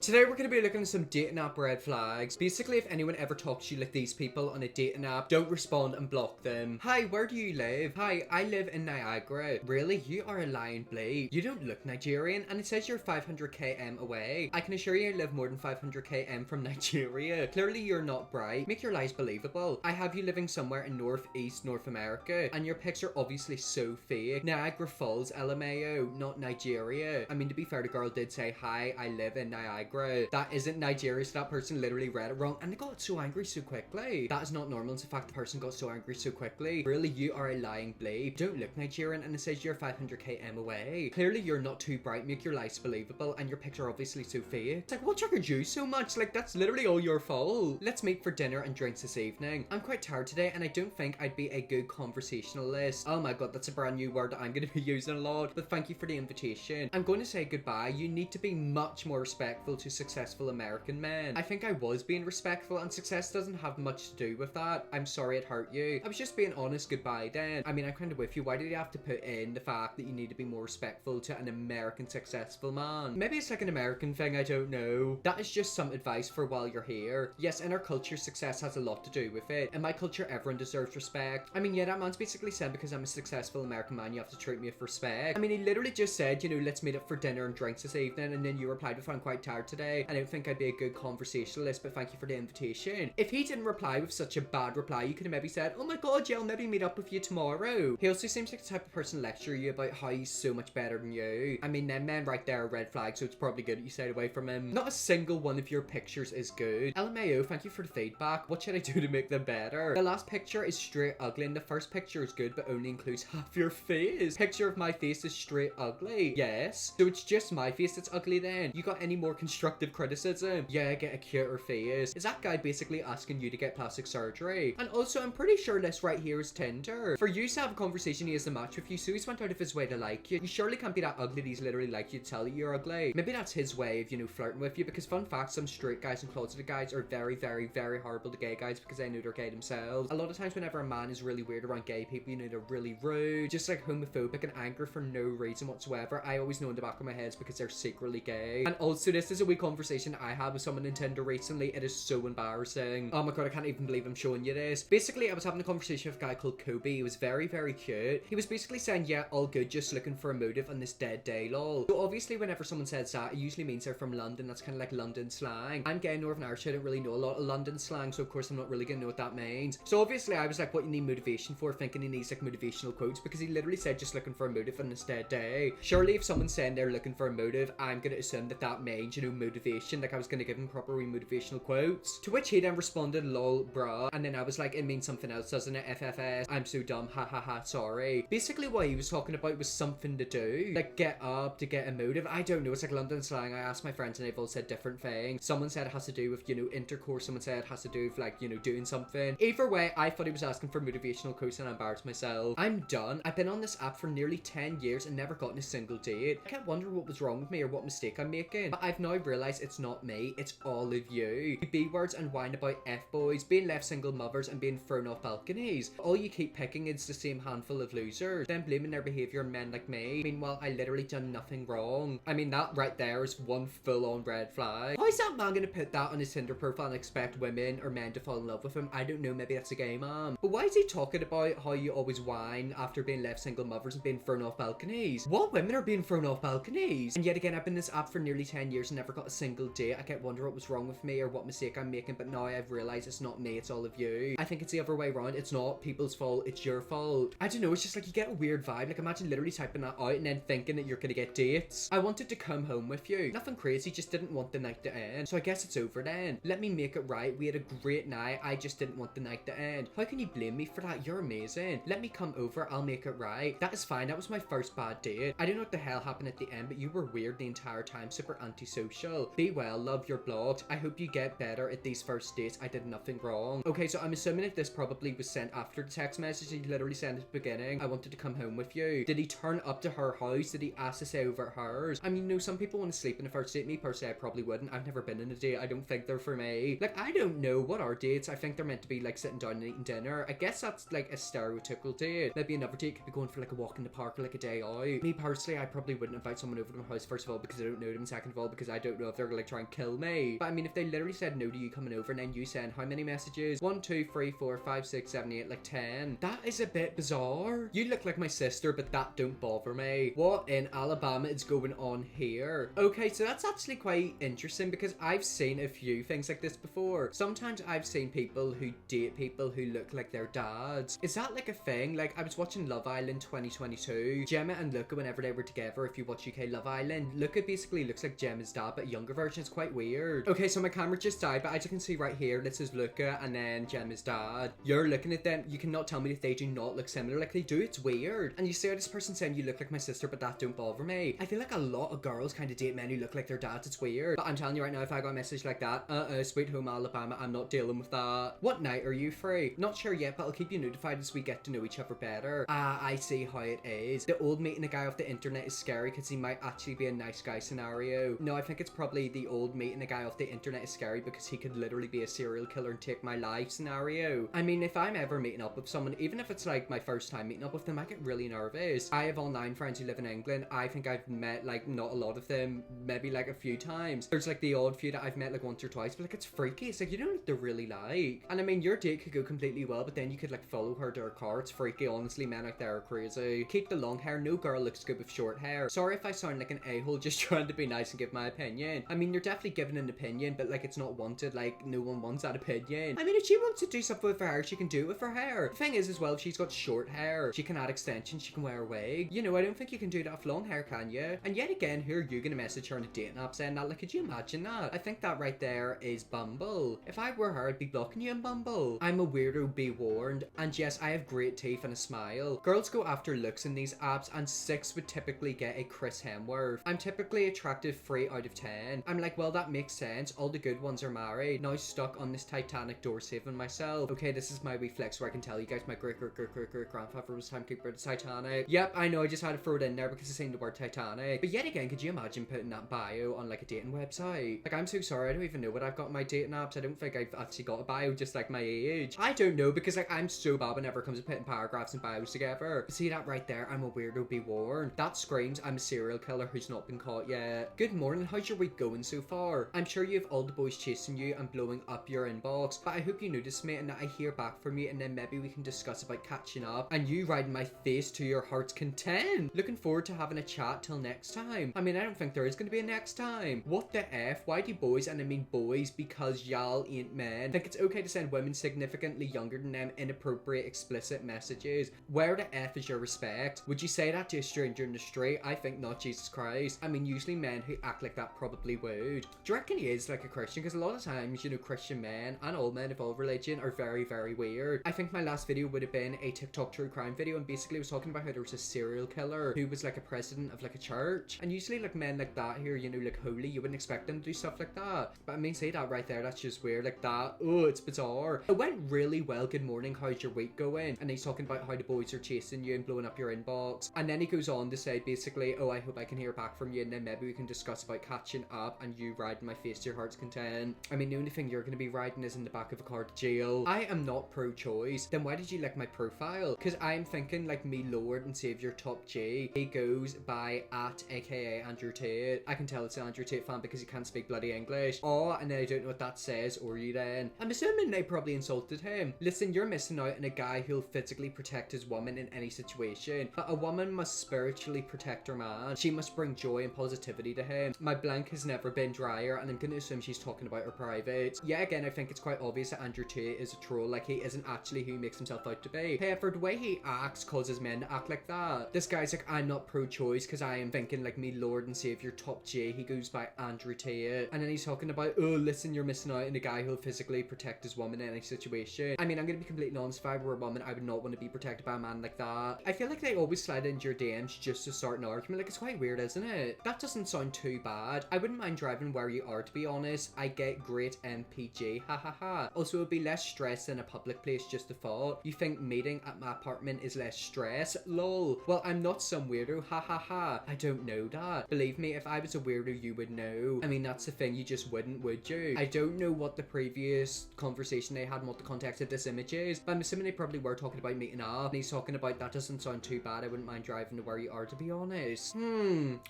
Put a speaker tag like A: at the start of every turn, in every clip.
A: Today we're going to be looking at some dating app red flags. Basically, if anyone ever talks to you like these people on a dating app, don't respond and block them. Hi, where do you live? Hi, I live in Niagara. Really? You are a lying bleep. You don't look Nigerian, and it says you're 500 km away. I can assure you I live more than 500 km from Nigeria. Clearly you're not bright. Make your lies believable. I have you living somewhere in Northeast North America, and your pics are obviously so fake. Niagara Falls, LMAO, not Nigeria. I mean, to be fair, the girl did say, hi, I live in Niagara. That isn't Nigeria, so that person literally read it wrong and they got so angry so quickly. That is not normal. It's the fact the person got so angry so quickly. Really, you are a lying bleep. Don't look Nigerian, and it says you're 500 km away. Clearly you're not too bright. Make your lies believable, and your picture obviously so fake. It's like, what triggered you so much? Like, that's literally all your fault. Let's meet for dinner and drinks this evening. I'm quite tired today and I don't think I'd be a good conversationalist. Oh my god, that's a brand new word that I'm going to be using a lot, but thank you for the invitation. I'm going to say goodbye. You need to be much more respectful to successful American men. I think I was being respectful, and success doesn't have much to do with that. I'm sorry it hurt you. I was just being honest. Goodbye then. I mean, I'm kind of with you. Why did you have to put in the fact that you need to be more respectful to an American successful man? Maybe it's like an American thing, I don't know. That is just some advice for while you're here. Yes, in our culture, success has a lot to do with it. In my culture, everyone deserves respect. I mean, yeah, that man's basically saying because I'm a successful American man, you have to treat me with respect. I mean, he literally just said, you know, let's meet up for dinner and drinks this evening, and then you replied with, I'm quite tired today. I don't think I'd be a good conversationalist, but thank you for the invitation. If he didn't reply with such a bad reply, you could have maybe said, oh my god, yeah, I'll maybe meet up with you tomorrow. He also seems like the type of person to lecture you about how he's so much better than you. I mean, them men right there are red flags, so it's probably good that you stayed away from him. Not a single one of your pictures is good. LMAO, thank you for the feedback. What should I do to make them better? The last picture is straight ugly, and the first picture is good, but only includes half your face. Picture of my face is straight ugly. Yes. So it's just my face that's ugly then. You got any more constructive criticism? Yeah, get a cuter face. Is that guy basically asking you to get plastic surgery? And also, I'm pretty sure this right here is Tinder. For you to have a conversation, he has a match with you, so he's went out of his way to like you. You surely can't be that ugly that he's literally like you to tell you you're ugly. Maybe that's his way of, you know, flirting with you, because fun fact, some straight guys and closeted guys are very, very, very horrible to gay guys because they know they're gay themselves. A lot of times whenever a man is really weird around gay people, you know, they're really rude, just like homophobic and angry for no reason whatsoever. I always know in the back of my head it's because they're secretly gay. And also, this is a wee conversation I had with someone in Tinder recently. It is so embarrassing. Oh my god, I can't even believe I'm showing you this. Basically, I was having a conversation with a guy called Kobe. He was very, very cute. He was basically saying, yeah, all good, just looking for a motive on this dead day, lol. So obviously, whenever someone says that, it usually means they're from London. That's kind of like London slang. I'm gay in Northern Irish. I don't really know a lot of London slang, so of course I'm not really gonna know what that means. So obviously, I was like, what you need motivation for? Thinking he needs like motivational quotes, because he literally said just looking for a motive on this dead day. Surely if someone's saying they're looking for a motive, I'm gonna assume that that means, you know, motivation. Like I was gonna give him proper motivational quotes. To which he then responded, lol, bruh. And then I was like, it means something else, doesn't it? FFS. I'm so dumb. Ha ha ha. Sorry. Basically, what he was talking about was something to do. Like, get up to get a motive. I don't know. It's like London slang. I asked my friends and they've all said different things. Someone said it has to do with, you know, intercourse. Someone said it has to do with, like, you know, doing something. Either way, I thought he was asking for motivational quotes and I embarrassed myself. I'm done. I've been on this app for nearly 10 years and never gotten a single date. I can't wonder what was wrong with me or what mistake I'm making. But I've now realized it's not me. It's all of you. B-words and whine about F-boys, being left single mothers and being thrown off balconies. All you keep picking is the same handful of losers, then blaming their behaviour on men like me. Meanwhile, I literally done nothing wrong. I mean, that right there is one full-on red flag. How is that man gonna put that on his Tinder profile and expect women or men to fall in love with him? I don't know, maybe that's a gay man. But why is he talking about how you always whine after being left single mothers and being thrown off balconies? What women are being thrown off balconies? And yet again, I've been in this app for nearly 10 years and never got a single date. I can't wonder what was wrong with me or what mistake I'm making, but now I've realized it's not me, it's all of you. I think it's the other way around. It's not people's fault, it's your fault. I don't know, it's just like you get a weird vibe. Like imagine literally typing that out and then thinking that you're gonna get dates. I wanted to come home with you. Nothing crazy, just didn't want the night to end. So I guess it's over then. Let me make it right. We had a great night. I just didn't want the night to end. How can you blame me for that? You're amazing. Let me come over, I'll make it right. That is fine. That was my first bad date. I don't know what the hell happened at the end, but you were weird the entire time. Super antisocial. Be well, love your blogs. I hope you get better at these first dates. I did nothing wrong. Okay, so I'm assuming that this probably was sent after the text message. He literally sent at the beginning, I wanted to come home with you. Did he turn up to her house? Did he ask to stay over at hers? I mean, no, some people want to sleep in the first date. Me personally, I probably wouldn't. I've never been in a date. I don't think they're for me. Like, I don't know. What are dates? I think they're meant to be like sitting down and eating dinner. I guess that's like a stereotypical date. Maybe another date could be going for like a walk in the park or like a day out. Me personally, I probably wouldn't invite someone over to my house, first of all, because I don't know them. Second of all, because I don't don't know if they're gonna like try and kill me. But I mean, if they literally said no to you coming over and then you send how many messages? 1, 2, 3, 4, 5, 6, 7, 8, like 10. That is a bit bizarre. You look like my sister, but that don't bother me. What in Alabama is going on here? Okay, so that's actually quite interesting because I've seen a few things like this before. Sometimes I've seen people who date people who look like their dads. Is that like a thing? Like, I was watching Love Island 2022. Gemma and Luca, whenever they were together, if you watch UK Love Island, Luca basically looks like Gemma's dad, but a younger version. Is quite weird. Okay, so my camera just died, but as you can see right here, this is Luca and then Gemma's dad. You're looking at them. You cannot tell me that they do not look similar. Like they do. It's weird. And you see how this person saying you look like my sister, but that don't bother me. I feel like a lot of girls kind of date men who look like their dads. It's weird. But I'm telling you right now, if I got a message like that, Sweet Home Alabama, I'm not dealing with that. What night are you free? Not sure yet, but I'll keep you notified as we get to know each other better. I see how it is. The old meeting a guy off the internet is scary because he might actually be a nice guy scenario. No, I think it's probably the old meeting a guy off the internet is scary because he could literally be a serial killer and take my life scenario. I mean, if I'm ever meeting up with someone, even if it's like my first time meeting up with them, I get really nervous. I have all 9 friends who live in England. I think I've met like not a lot of them, maybe like a few times. There's like the odd few that I've met like once or twice, but like it's freaky. It's like you don't know what they're really like. And I mean, your date could go completely well, but then you could like follow her to her car. It's freaky. Honestly, men out there are crazy. Keep the long hair. No girl looks good with short hair. Sorry if I sound like an a-hole just trying to be nice and give my opinion. I mean, you're definitely giving an opinion, but like it's not wanted. Like no one wants that opinion. I mean, if she wants to do something with her hair, she can do it with her hair. The thing is as well, if she's got short hair, she can add extensions, she can wear a wig. You know, I don't think you can do that with long hair, can you? And yet again, who are you gonna message her on a dating app saying that? Like, could you imagine that? I think that right there is Bumble. If I were her, I'd be blocking you in Bumble. I'm a weirdo, be warned. And yes, I have great teeth and a smile. Girls go after looks in these apps, and 6 would typically get a Chris Hemsworth. I'm typically attractive 3 out of 10. I'm like, well, that makes sense. All the good ones are married. Now stuck on this Titanic door saving myself. Okay, this is my wee flex where I can tell you guys my great grandfather was timekeeper of the Titanic. Yep, I know, I just had to throw it in there because I seen the word Titanic. But yet again, could you imagine putting that bio on like a dating website? Like, I'm so sorry, I don't even know what I've got on my dating apps. I don't think I've actually got a bio just like my age. I don't know because like I'm so bad whenever it comes to putting paragraphs and bios together. See that right there? I'm a weirdo, be warned. That screams I'm a serial killer who's not been caught yet. Good morning, how's your week going so far? I'm sure you have all the boys chasing you and blowing up your inbox, but I hope you notice me and that I hear back from you and then maybe we can discuss about catching up and you riding my face to your heart's content. Looking forward to having a chat till next time. I mean, I don't think there is going to be a next time. What the F? Why do boys, and I mean boys because y'all ain't men, think it's okay to send women significantly younger than them inappropriate explicit messages? Where the F is your respect? Would you say that to a stranger in the street? I think not, Jesus Christ. I mean, usually men who act like that probably would. Do you reckon he is like a Christian? Because a lot of times, you know, Christian men and all men of all religion are very, very weird. I think my last video would have been a TikTok true crime video and basically was talking about how there was a serial killer who was like a president of like a church. And usually like men like that here, you know, like holy, you wouldn't expect them to do stuff like that. But I mean, say that right there, that's just weird. Like that, oh, it's bizarre. It went really well. Good morning, how's your week going? And he's talking about how the boys are chasing you and blowing up your inbox. And then he goes on to say basically, oh, I hope I can hear back from you and then maybe we can discuss about catching up and you riding my face to your heart's content. I mean, the only thing you're going to be riding is in the back of a car to jail. I am not pro-choice. Then why did you like my profile? Because I'm thinking like me Lord and Savior Top G. He goes by at aka Andrew Tate. I can tell it's an Andrew Tate fan because he can't speak bloody English. Oh, and then I don't know what that says or you then. I'm assuming they probably insulted him. Listen, you're missing out on a guy who'll physically protect his woman in any situation. But a woman must spiritually protect her man. She must bring joy and positivity to him. My blank has never been drier and I'm gonna assume she's talking about her privates. Yeah, again, I think it's quite obvious that Andrew Tate is a troll. Like, he isn't actually who he makes himself out to be. However, the way he acts causes men to act like that. This guy's like, I'm not pro-choice because I am thinking like me Lord and Savior Top J. He goes by Andrew Tate. And then he's talking about, oh, listen, you're missing out on a guy who'll physically protect his woman in any situation. I mean, I'm gonna be completely honest, if I were a woman, I would not want to be protected by a man like that. I feel like they always slide into your DMs just to start an argument. Like, it's quite weird, isn't it? That doesn't sound too bad. I wouldn't mind driving where you are, to be honest. I get great MPG, ha ha ha. Also, it'd be less stress in a public place, just a thought. You think meeting at my apartment is less stress? Lol. Well, I'm not some weirdo, ha ha ha. I don't know that. Believe me, if I was a weirdo, you would know. I mean, that's the thing, you just wouldn't, would you? I don't know what the previous conversation they had and what the context of this image is, but I'm assuming they probably were talking about meeting up, and he's talking about that doesn't sound too bad. I wouldn't mind driving to where you are, to be honest.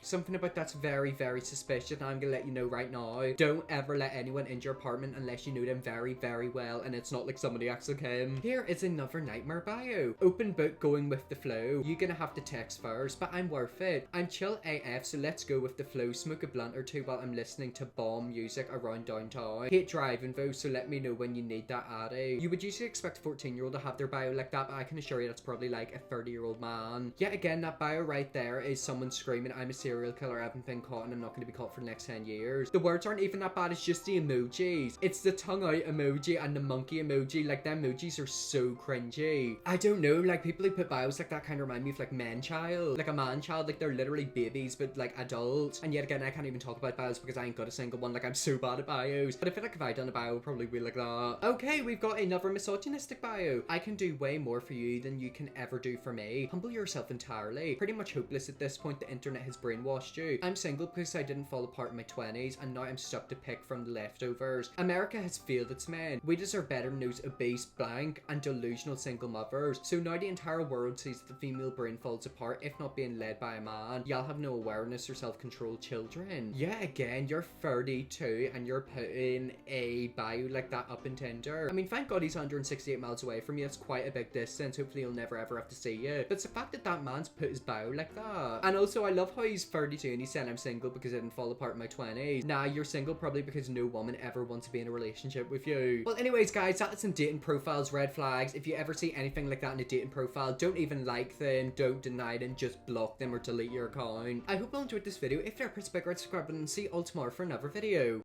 A: Something about that's very, very suspicious. question I'm gonna let you know right now. Don't ever let anyone into your apartment unless you know them very, very well and it's not like somebody actually came. Here is another nightmare bio. Open book, going with the flow. You gonna have to text first, but I'm worth it. I'm chill AF, so let's go with the flow. Smoke a blunt or two while I'm listening to bomb music around downtown. Hate driving though, so let me know when you need that addy. You would usually expect a 14-year-old to have their bio like that, but I can assure you that's probably like a 30-year-old man. Yet again, that bio right there is someone screaming, I'm a serial killer, I haven't been caught and I'm not going to be caught for the next 10 years. The words aren't even that bad, it's just the emojis. It's the tongue out emoji and the monkey emoji. Like, them emojis are so cringy. I don't know, like, people who put bios like that kind of remind me of like man-child. Like a man-child, like they're literally babies but like adults. And yet again, I can't even talk about bios because I ain't got a single one. Like, I'm so bad at bios. But I feel like if I done a bio, it would probably be like that. Okay, we've got another misogynistic bio. I can do way more for you than you can ever do for me. Humble yourself entirely. Pretty much hopeless at this point. The internet has brainwashed you. I'm single because I didn't fall apart in my 20s and now I'm stuck to pick from the leftovers. America has failed its men. We deserve better than those obese, blank and delusional single mothers. So now the entire world sees that the female brain falls apart if not being led by a man. Y'all have no awareness or self-control, children. Yeah, again, you're 32 and you're putting a bio like that up in Tinder. I mean, thank God he's 168 miles away from you. It's quite a big distance. Hopefully he'll never ever have to see you. But it's the fact that that man's put his bio like that. And also, I love how he's 32 and he's saying I'm single because I didn't fall apart in my 20s. Nah, you're single probably because no woman ever wants to be in a relationship with you. Well, anyways, guys, that's some dating profiles, red flags. If you ever see anything like that in a dating profile, don't even like them, don't deny them, just block them or delete your account. I hope you enjoyed this video. If you're a bigger, subscribe and see you all tomorrow for another video.